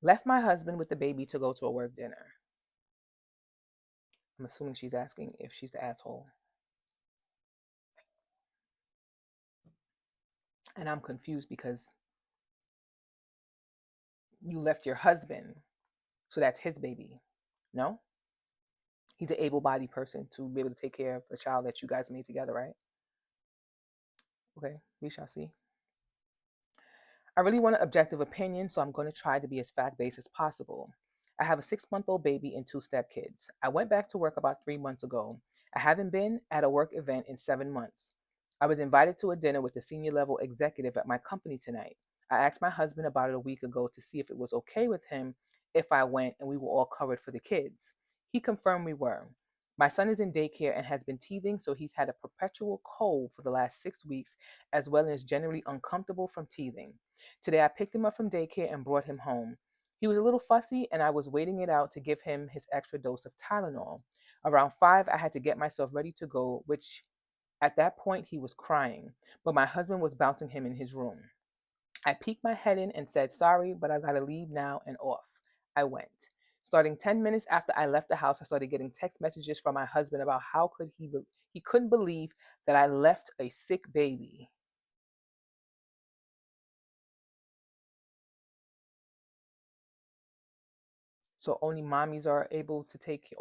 Left my husband with the baby to go to a work dinner. I'm assuming she's asking if she's the asshole. And I'm confused because you left your husband, so that's his baby. No? He's an able bodied person to be able to take care of the child that you guys made together, right? Okay, we shall see. I really want an objective opinion, so I'm going to try to be as fact based as possible. I have a 6-month-old baby and 2 stepkids. I went back to work about 3 months ago. I haven't been at a work event in 7 months. I was invited to a dinner with the senior level executive at my company tonight. I asked my husband about it a week ago to see if it was okay with him if I went and we were all covered for the kids. He confirmed we were. My son is in daycare and has been teething, so he's had a perpetual cold for the last 6 weeks, as well as generally uncomfortable from teething. Today I picked him up from daycare and brought him home. He was a little fussy, and I was waiting it out to give him his extra dose of Tylenol. Around 5, I had to get myself ready to go, which at that point he was crying, but my husband was bouncing him in his room. I peeked my head in and said, "Sorry, but I gotta leave now," and off. I went. Starting 10 minutes after I left the house, I started getting text messages from my husband about how he couldn't believe that I left a sick baby. So only mothers are able to take care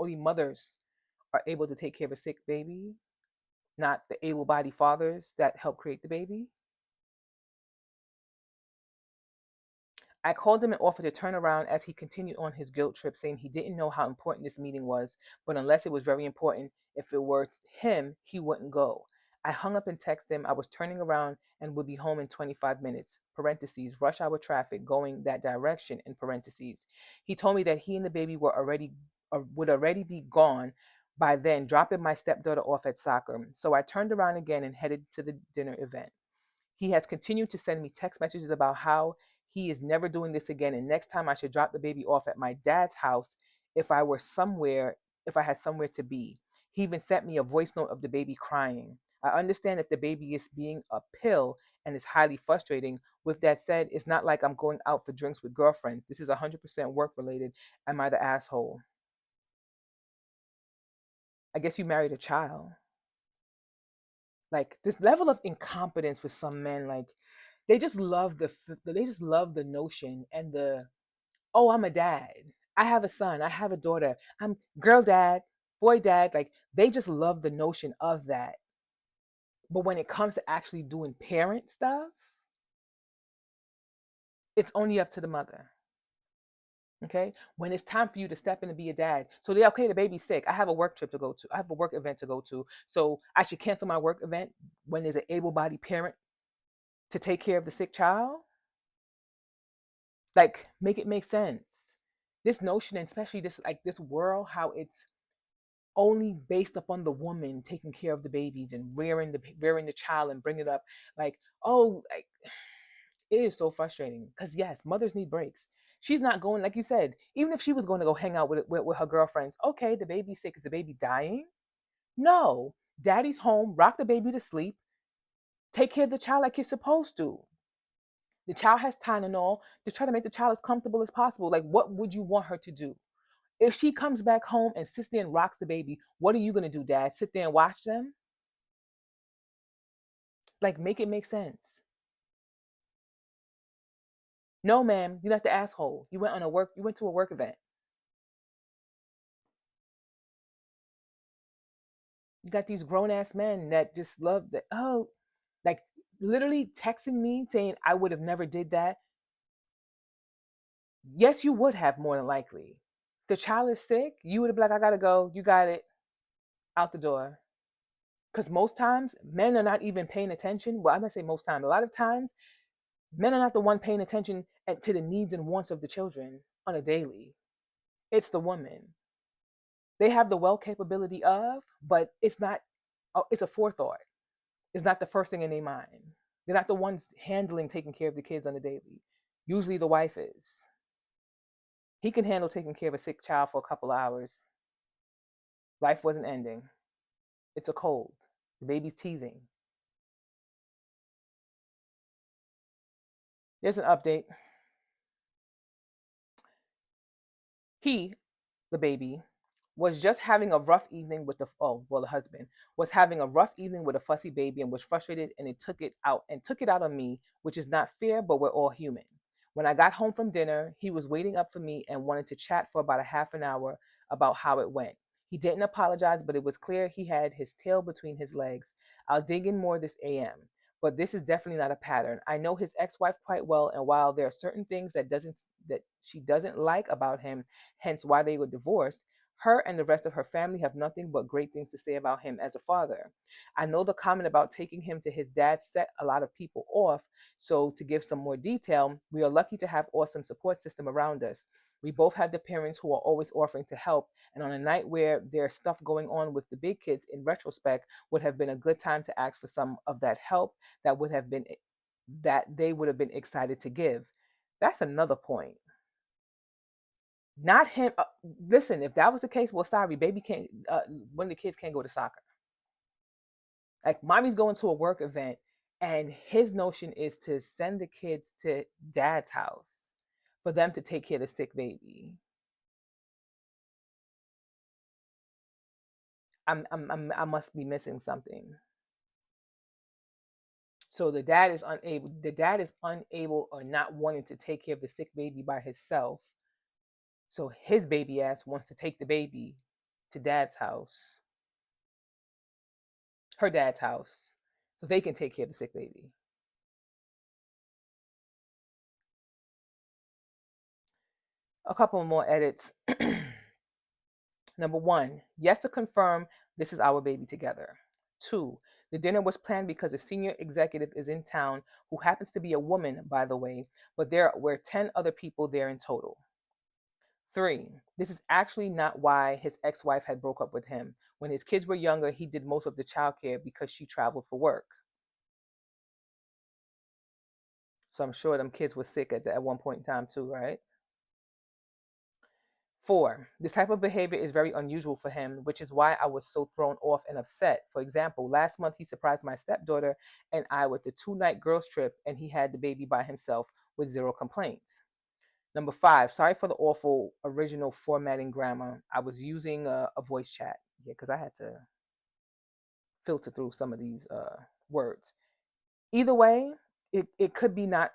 of a sick baby, not the able-bodied fathers that help create the baby. I called him and offered to turn around as he continued on his guilt trip, saying he didn't know how important this meeting was, but unless it was very important, if it were him, he wouldn't go. I hung up and texted him I was turning around and would be home in 25 minutes, parentheses, rush hour traffic going that direction, in parentheses. He told me that he and the baby would already be gone by then, dropping my stepdaughter off at soccer. So I turned around again and headed to the dinner event. He has continued to send me text messages about how he is never doing this again, and next time I should drop the baby off at my dad's house if I were somewhere, if I had somewhere to be. He even sent me a voice note of the baby crying. I understand that the baby is being a pill and is highly frustrating. With that said, it's not like I'm going out for drinks with girlfriends. This is 100% work related. Am I the asshole? I guess you married a child. Like this level of incompetence with some men, like they just love the notion and the, oh, I'm a dad, I have a son, I have a daughter, I'm girl dad, boy dad. Like they just love the notion of that, but when it comes to actually doing parent stuff, it's only up to the mother. Okay, when it's time for you to step in and be a dad, so they, okay, the baby's sick, I have a work trip to go to, I have a work event to go to, so I should cancel my work event when there's an able-bodied parent to take care of the sick child. Like make it make sense. This notion, and especially this, like this world, how it's only based upon the woman taking care of the babies and rearing the child and bringing it up. Like, oh, like it is so frustrating because yes, mothers need breaks. She's not going, like you said, even if she was going to go hang out with her girlfriends, okay, the baby's sick, is the baby dying? No, daddy's home, rock the baby to sleep, take care of the child like you're supposed to. The child has Tylenol to try to make the child as comfortable as possible. Like, what would you want her to do? If she comes back home and sits there and rocks the baby, what are you going to do, dad? Sit there and watch them? Like, make it make sense. No, ma'am, you're not the asshole. You went to a work event. You got these grown ass men that just love that. Oh, like literally texting me saying I would have never did that. Yes, you would have more than likely. The child is sick. You would have been like, I gotta go. You got it. Out the door. Because most times men are not even paying attention. Well, I'm gonna say most times. A lot of times, men are not the one paying attention to the needs and wants of the children on a daily. It's the woman. They have the well capability of, but it's not. Oh, it's a forethought. It's not the first thing in their mind. They're not the ones handling taking care of the kids on a daily. Usually, the wife is. He can handle taking care of a sick child for a couple hours. Life wasn't ending. It's a cold. The baby's teething. There's an update. He, the baby, was just having a rough evening with the husband was having a rough evening with a fussy baby and was frustrated, and it took it out on me, which is not fair, but we're all human. When I got home from dinner, he was waiting up for me and wanted to chat for about a half an hour about how it went. He didn't apologize, but it was clear he had his tail between his legs. I'll dig in more this AM, but this is definitely not a pattern. I know his ex-wife quite well, and while there are certain things that she doesn't like about him, hence why they were divorced, her and the rest of her family have nothing but great things to say about him as a father. I know the comment about taking him to his dad set a lot of people off. So, to give some more detail, we are lucky to have awesome support system around us. We both had the parents who are always offering to help, and on a night where there's stuff going on with the big kids, in retrospect, would have been a good time to ask for some of that help that they would have been excited to give. That's another point. Not him. Listen, if that was the case, well, sorry, baby can't. One of the kids can't go to soccer. Like, mommy's going to a work event, and his notion is to send the kids to dad's house for them to take care of the sick baby. I must be missing something. So the dad is unable. The dad is unable or not wanting to take care of the sick baby by himself. So his baby ass wants to take the baby to dad's house, her dad's house, so they can take care of the sick baby. A couple more edits. Number one, yes, to confirm this is our baby together. Two, the dinner was planned because a senior executive is in town who happens to be a woman, by the way, but there were 10 other people there in total. Three, this is actually not why his ex wife had broke up with him. When his kids were younger, he did most of the childcare because she traveled for work. So I'm sure them kids were sick at one point in time, too, right? Four, this type of behavior is very unusual for him, which is why I was so thrown off and upset. For example, last month he surprised my stepdaughter and I with the 2-night girls trip, and he had the baby by himself with zero complaints. Number five, sorry for the awful original formatting grammar. I was using a voice chat, yeah, because I had to filter through some of these words. Either way, it could be not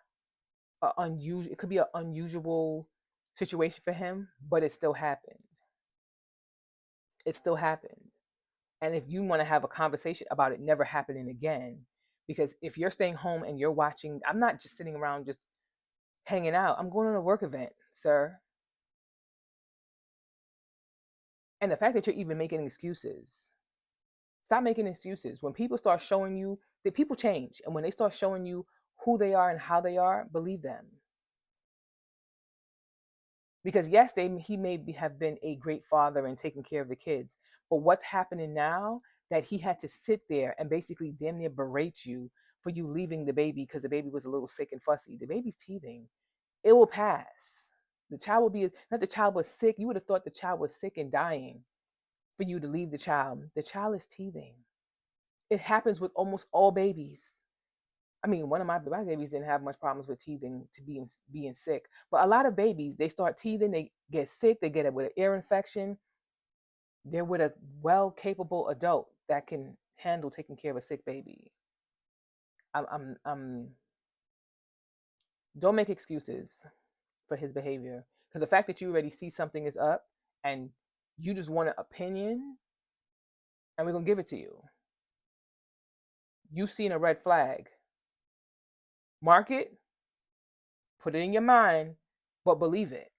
unusual. It could be an unusual situation for him, but it still happened. It still happened. And if you want to have a conversation about it never happening again, because if you're staying home and you're watching, I'm not just sitting around just hanging out. I'm going on a work event, sir. And the fact that you're even making excuses, stop making excuses. When people start showing you that people change, and when they start showing you who they are and how they are, believe them. Because yes, he may have been a great father and taking care of the kids, but what's happening now that he had to sit there and basically damn near berate you for you leaving the baby because the baby was a little sick and fussy. The baby's teething. It will pass. The child will be, not the child was sick. You would have thought the child was sick and dying for you to leave the child. The child is teething. It happens with almost all babies. I mean, one of my babies didn't have much problems with teething to being sick, but a lot of babies, they start teething, they get sick, they get it with an ear infection. They're with a well capable adult that can handle taking care of a sick baby. I'm don't make excuses for his behavior, because the fact that you already see something is up and you just want an opinion, and we're gonna give it to you. You've seen a red flag. Mark it, put it in your mind, but believe it.